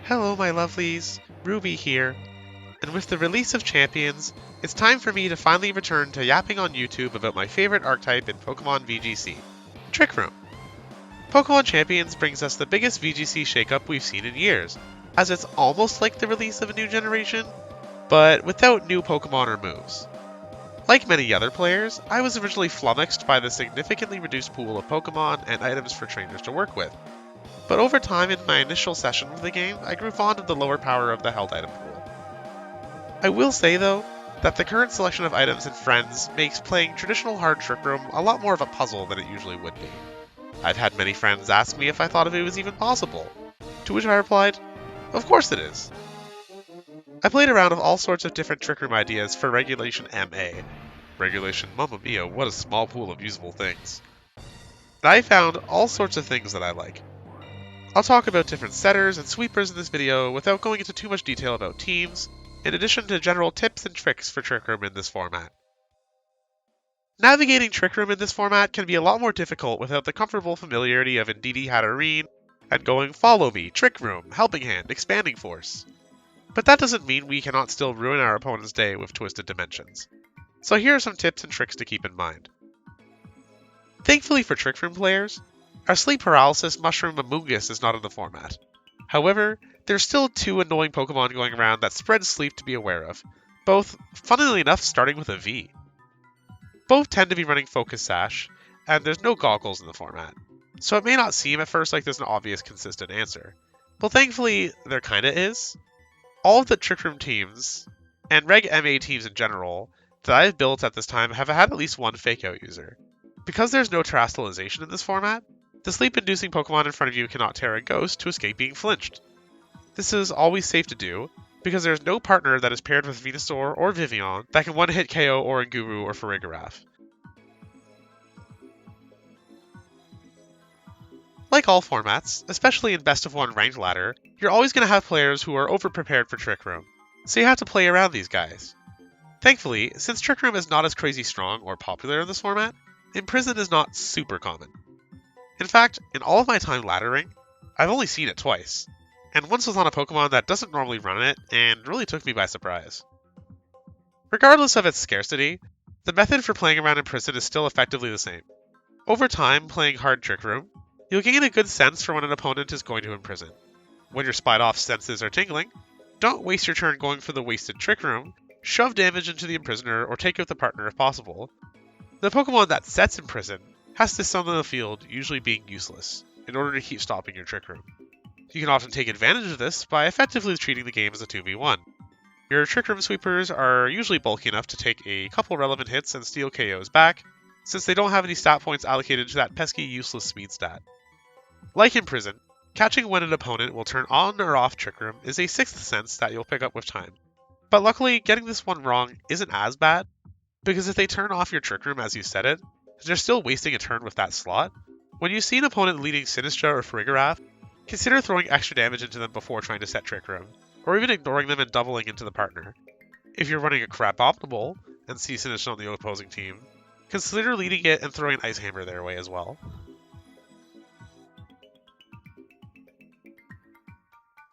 Hello my lovelies, Ruby here, and with the release of Champions, it's time for me to finally return to yapping on YouTube about my favorite archetype in Pokemon VGC, Trick Room. Pokemon Champions brings us the biggest VGC shakeup we've seen in years, as it's almost like the release of a new generation, but without new Pokemon or moves. Like many other players, I was originally flummoxed by the significantly reduced pool of Pokemon and items for trainers to work with, but over time in my initial session with the game, I grew fond of the lower power of the held item pool. I will say though, that the current selection of items and friends makes playing traditional hard Trick Room a lot more of a puzzle than it usually would be. I've had many friends ask me if I thought if it was even possible, to which I replied, of course it is. I played around with all sorts of different Trick Room ideas for Regulation MA. Regulation, mamma mia, what a small pool of usable things. And I found all sorts of things that I like. I'll talk about different setters and sweepers in this video without going into too much detail about teams, in addition to general tips and tricks for Trick Room in this format. Navigating Trick Room in this format can be a lot more difficult without the comfortable familiarity of Indeedee Hatterene and going Follow Me, Trick Room, Helping Hand, Expanding Force. But that doesn't mean we cannot still ruin our opponent's day with Twisted Dimensions. So here are some tips and tricks to keep in mind. Thankfully for Trick Room players, our sleep paralysis mushroom Amoonguss is not in the format. However, there's still two annoying Pokemon going around that spread sleep to be aware of, both, funnily enough, starting with a V. Both tend to be running Focus Sash, and there's no goggles in the format, so it may not seem at first like there's an obvious consistent answer. Well, thankfully, there kinda is. All of the Trick Room teams, and Reg MA teams in general, that I've built at this time have had at least one Fake Out user. Because there's no terastallization in this format, the sleep-inducing Pokemon in front of you cannot tear a Ghost to escape being flinched. This is always safe to do, because there is no partner that is paired with Venusaur or Vivillon that can one-hit KO Oranguru or Farigiraf. Like all formats, especially in Best of 1 ranked ladder, you're always going to have players who are over-prepared for Trick Room, so you have to play around these guys. Thankfully, since Trick Room is not as crazy strong or popular in this format, Imprison is not super common. In fact, in all of my time laddering, I've only seen it twice, and once was on a Pokemon that doesn't normally run it and really took me by surprise. Regardless of its scarcity, the method for playing around Imprison is still effectively the same. Over time, playing hard Trick Room, you'll gain a good sense for when an opponent is going to Imprison. When your Spied-Off senses are tingling, don't waste your turn going for the wasted Trick Room, shove damage into the Imprisoner or take out the partner if possible. The Pokemon that sets Imprison has to summon the field, usually being useless, in order to keep stopping your Trick Room. You can often take advantage of this by effectively treating the game as a 2v1. Your Trick Room sweepers are usually bulky enough to take a couple relevant hits and steal KOs back, since they don't have any stat points allocated to that pesky useless speed stat. Like Imprison, catching when an opponent will turn on or off Trick Room is a sixth sense that you'll pick up with time. But luckily, getting this one wrong isn't as bad, because if they turn off your Trick Room as you set it, they're still wasting a turn with that slot. When you see an opponent leading Sinistra or Farigiraf, consider throwing extra damage into them before trying to set Trick Room, or even ignoring them and doubling into the partner. If you're running a crap optimal and see Sinistra on the opposing team, consider leading it and throwing an Ice Hammer their way as well.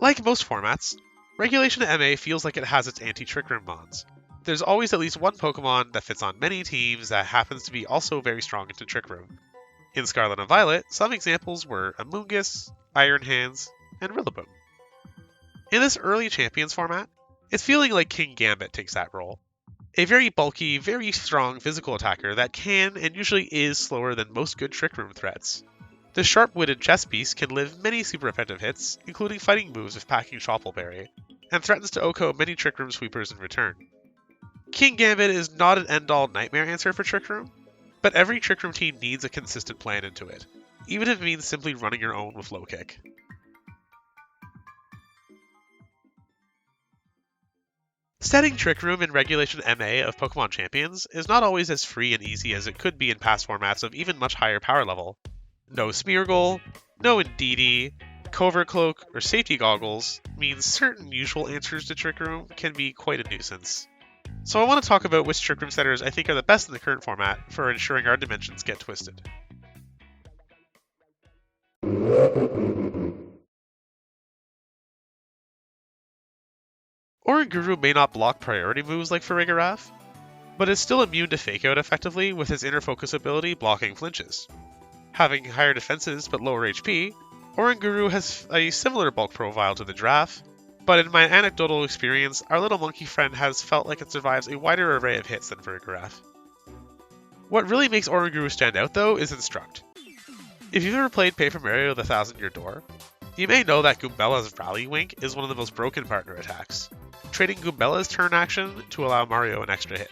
Like most formats, Regulation MA feels like it has its anti-Trick Room mons. There's always at least one Pokemon that fits on many teams that happens to be also very strong into Trick Room. In Scarlet and Violet, some examples were Amoonguss, Iron Hands, and Rillaboom. In this early Champions format, it's feeling like King Gambit takes that role. A very bulky, very strong physical attacker that can and usually is slower than most good Trick Room threats. The sharp-witted chess piece can live many super effective hits, including fighting moves if packing Choppleberry, and threatens to OHKO many Trick Room sweepers in return. King Gambit is not an end-all nightmare answer for Trick Room, but every Trick Room team needs a consistent plan into it, even if it means simply running your own with low kick. Setting Trick Room in Regulation MA of Pokemon Champions is not always as free and easy as it could be in past formats of even much higher power level. No Smeargle, no Indeedee, Covert Cloak, or Safety Goggles means certain usual answers to Trick Room can be quite a nuisance. So I want to talk about which Trick Room setters I think are the best in the current format for ensuring our dimensions get twisted. Oranguru may not block priority moves like Farigiraf, but is still immune to Fake Out effectively with his Inner Focus ability blocking flinches. Having higher defenses but lower HP, Oranguru has a similar bulk profile to the Giraffe, but in my anecdotal experience, our little monkey friend has felt like it survives a wider array of hits than Farigiraf. What really makes Oranguru stand out though is Instruct. If you've ever played Paper Mario The Thousand Year Door, you may know that Goombella's Rally Wink is one of the most broken partner attacks, trading Goombella's turn action to allow Mario an extra hit.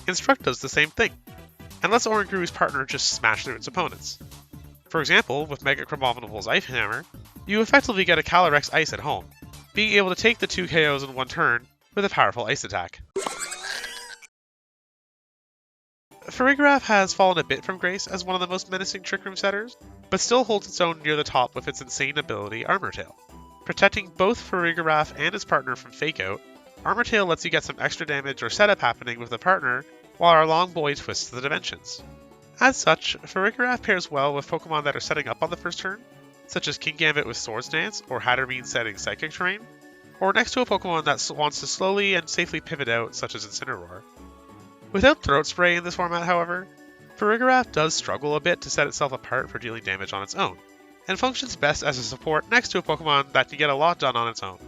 Instruct does the same thing, and lets Oranguru's partner just smash through its opponents. For example, with Mega Crabominable's Ice Hammer, you effectively get a Calyrex Ice at home, being able to take the 2 KOs in one turn with a powerful Ice attack. Farigiraf has fallen a bit from grace as one of the most menacing Trick Room setters, but still holds its own near the top with its insane ability Armor Tail. Protecting both Farigiraf and its partner from Fake Out, Armor Tail lets you get some extra damage or setup happening with the partner while our long boy twists the dimensions. As such, Farigiraf pairs well with Pokemon that are setting up on the first turn, such as King Gambit with Swords Dance or Hatterene setting Psychic Terrain, or next to a Pokemon that wants to slowly and safely pivot out, such as Incineroar. Without Throat Spray in this format, however, Farigiraf does struggle a bit to set itself apart for dealing damage on its own, and functions best as a support next to a Pokemon that can get a lot done on its own.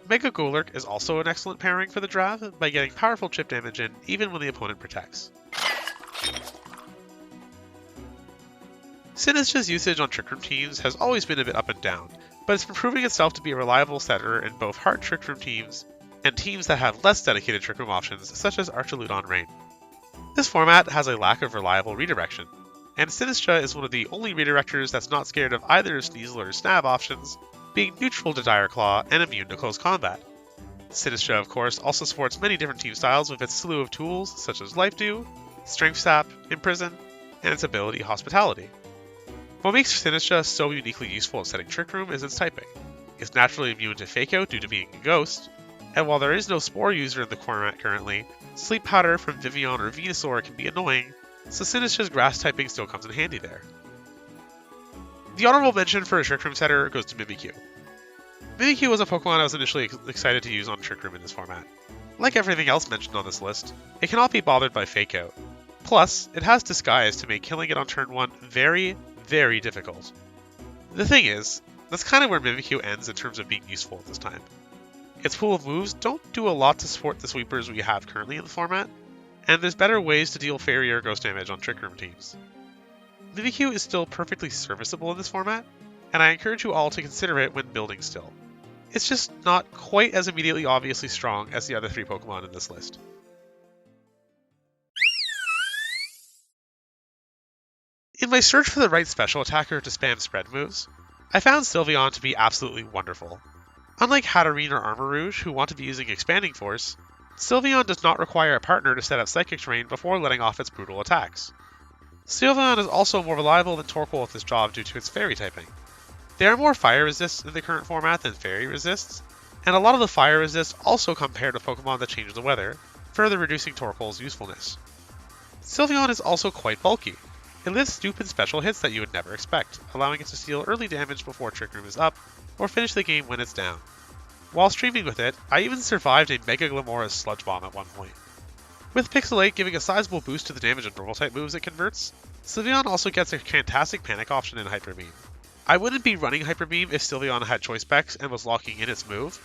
Mega Golurk is also an excellent pairing for the draft by getting powerful chip damage in even when the opponent protects. Sinistra's usage on Trick Room teams has always been a bit up and down, but it's been proving itself to be a reliable setter in both hard Trick Room teams and teams that have less dedicated Trick Room options such as Archaludon Rain. This format has a lack of reliable redirection, and Sinistra is one of the only redirectors that's not scared of either Sneasel or Snab options, being neutral to Dire Claw and immune to close combat. Sinistra, of course, also supports many different team styles with its slew of tools such as Life Dew, Strength Sap, Imprison, and its ability Hospitality. What makes Sinistra so uniquely useful at setting Trick Room is its typing. It's naturally immune to Fake Out due to being a ghost, and while there is no Spore user in the format currently, Sleep Powder from Vivillon or Venusaur can be annoying, so Sinistra's Grass typing still comes in handy there. The honorable mention for a Trick Room setter goes to Mimikyu. Mimikyu was a Pokemon I was initially excited to use on Trick Room in this format. Like everything else mentioned on this list, it cannot be bothered by Fake Out. Plus, it has Disguise to make killing it on turn 1 very, very difficult. The thing is, that's kind of where Mimikyu ends in terms of being useful at this time. Its pool of moves don't do a lot to support the sweepers we have currently in the format, and there's better ways to deal Fairy or Ghost damage on Trick Room teams. Mimikyu is still perfectly serviceable in this format, and I encourage you all to consider it when building still. It's just not quite as immediately obviously strong as the other 3 Pokemon in this list. In my search for the right special attacker to spam spread moves, I found Sylveon to be absolutely wonderful. Unlike Hatterene or Armarouge, who want to be using Expanding Force, Sylveon does not require a partner to set up Psychic Terrain before letting off its brutal attacks. Sylveon is also more reliable than Torkoal at this job due to its Fairy typing. There are more Fire Resists in the current format than Fairy Resists, and a lot of the Fire Resists also come paired with Pokemon that change the weather, further reducing Torkoal's usefulness. Sylveon is also quite bulky. It lives stupid special hits that you would never expect, allowing it to steal early damage before Trick Room is up, or finish the game when it's down. While streaming with it, I even survived a Mega Glamora's Sludge Bomb at one point. With Pixelate giving a sizable boost to the damage of normal type moves it converts, Sylveon also gets a fantastic panic option in Hyper Beam. I wouldn't be running Hyper Beam if Sylveon had choice specs and was locking in its move,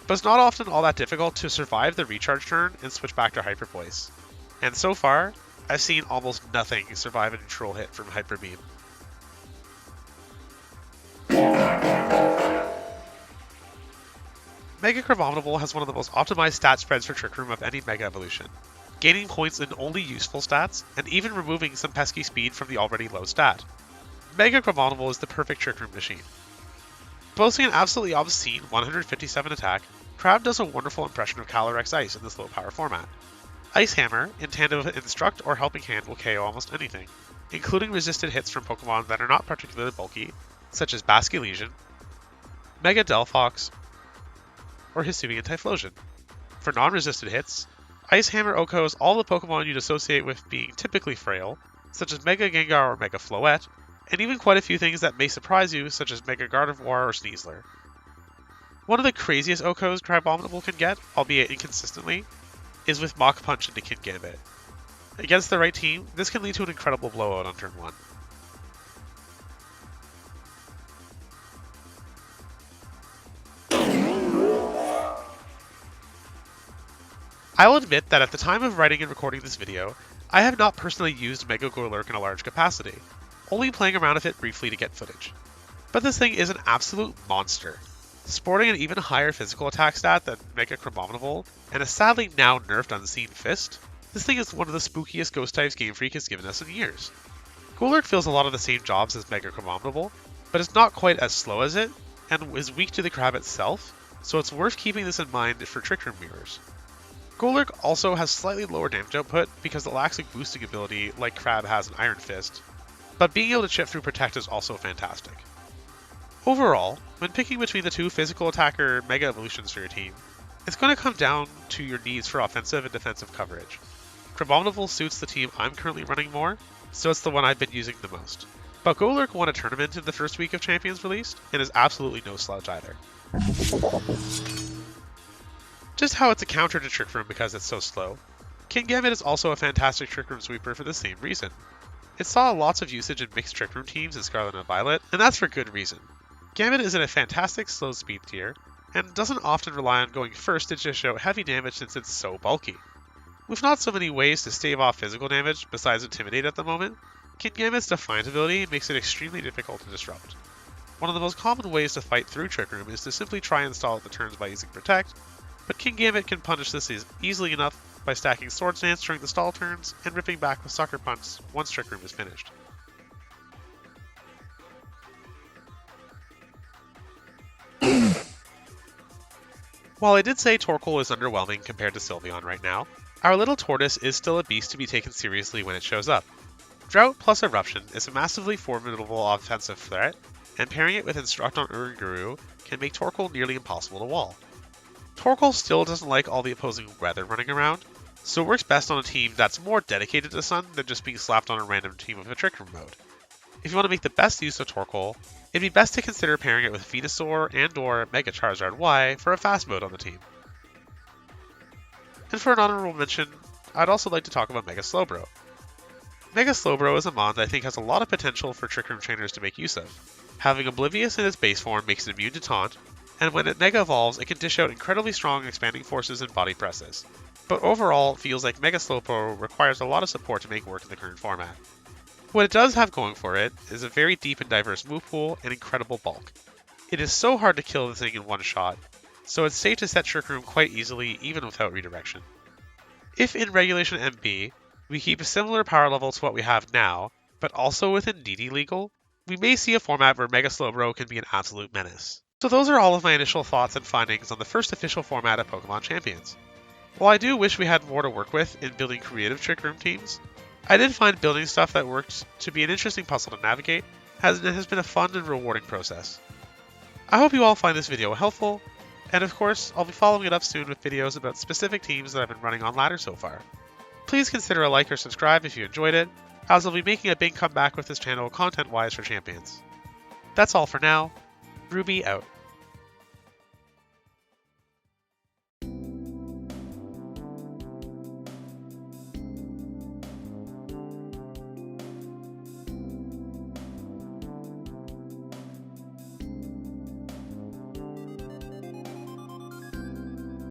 but it's not often all that difficult to survive the recharge turn and switch back to Hyper Voice. And so far, I've seen almost nothing survive a neutral hit from Hyper Beam. Mega Crabominable has one of the most optimized stat spreads for Trick Room of any Mega Evolution, gaining points in only useful stats, and even removing some pesky speed from the already low stat. Mega Crabominable is the perfect Trick Room machine. Boasting an absolutely obscene 157 attack, Crab does a wonderful impression of Calyrex Ice in this low power format. Ice Hammer, in tandem with Instruct or Helping Hand, will KO almost anything, including resisted hits from Pokemon that are not particularly bulky, such as Basculegion, Mega Delphox, or Hisuian Typhlosion. For non-resisted hits, Ice Hammer OHKOs all the Pokemon you'd associate with being typically frail, such as Mega Gengar or Mega Floette, and even quite a few things that may surprise you, such as Mega Gardevoir or Sneasler. One of the craziest OHKOs Crabominable can get, albeit inconsistently, is with Mach Punch into King Gambit. Against the right team, this can lead to an incredible blowout on turn 1. I will admit that at the time of writing and recording this video, I have not personally used Mega Golurk in a large capacity, only playing around with it briefly to get footage. But this thing is an absolute monster. Sporting an even higher physical attack stat than Mega Crabominable, and a sadly now nerfed Unseen Fist, this thing is one of the spookiest ghost types Game Freak has given us in years. Golurk fills a lot of the same jobs as Mega Crabominable, but is not quite as slow as it, and is weak to the crab itself, so it's worth keeping this in mind for Trick Room viewers. Golurk also has slightly lower damage output because it lacks a boosting ability like Crab has in Iron Fist, but being able to chip through Protect is also fantastic. Overall, when picking between the two physical attacker Mega Evolutions for your team, it's going to come down to your needs for offensive and defensive coverage. Crabominable suits the team I'm currently running more, so it's the one I've been using the most. But Golurk won a tournament in the first week of Champions released, and is absolutely no slouch either. Just how it's a counter to Trick Room because it's so slow, King Gambit is also a fantastic Trick Room sweeper for the same reason. It saw lots of usage in mixed Trick Room teams in Scarlet and Violet, and that's for good reason. Gambit is in a fantastic slow speed tier, and doesn't often rely on going first to dish out heavy damage since it's so bulky. With not so many ways to stave off physical damage besides Intimidate at the moment, King Gambit's Defiant ability makes it extremely difficult to disrupt. One of the most common ways to fight through Trick Room is to simply try and stall at the turns by using Protect, but King Gambit can punish this easily enough by stacking Sword Stance during the stall turns and ripping back with Sucker Punch once Trick Room is finished. While I did say Torkoal is underwhelming compared to Sylveon right now, our little tortoise is still a beast to be taken seriously when it shows up. Drought plus Eruption is a massively formidable offensive threat, and pairing it with Instruct on Uranguru can make Torkoal nearly impossible to wall. Torkoal still doesn't like all the opposing weather running around, so it works best on a team that's more dedicated to Sun than just being slapped on a random team with a Trick Room mode. If you want to make the best use of Torkoal, it'd be best to consider pairing it with Venusaur and/or Mega Charizard Y for a fast mode on the team. And for an honorable mention, I'd also like to talk about Mega Slowbro. Mega Slowbro is a mon that I think has a lot of potential for Trick Room trainers to make use of. Having Oblivious in its base form makes it immune to Taunt, and when it Mega Evolves, it can dish out incredibly strong expanding forces and body presses. But overall, it feels like Mega Slowbro requires a lot of support to make work in the current format. What it does have going for it is a very deep and diverse move pool and incredible bulk. It is so hard to kill the thing in one shot, so it's safe to set Trick Room quite easily even without redirection. If in Regulation MB, we keep a similar power level to what we have now, but also within DD legal, we may see a format where Mega Slowbro can be an absolute menace. So those are all of my initial thoughts and findings on the first official format of Pokemon Champions. While I do wish we had more to work with in building creative Trick Room teams, I did find building stuff that worked to be an interesting puzzle to navigate, as it has been a fun and rewarding process. I hope you all find this video helpful, and of course, I'll be following it up soon with videos about specific teams that I've been running on ladder so far. Please consider a like or subscribe if you enjoyed it, as I'll be making a big comeback with this channel content-wise for Champions. That's all for now. Ruby out.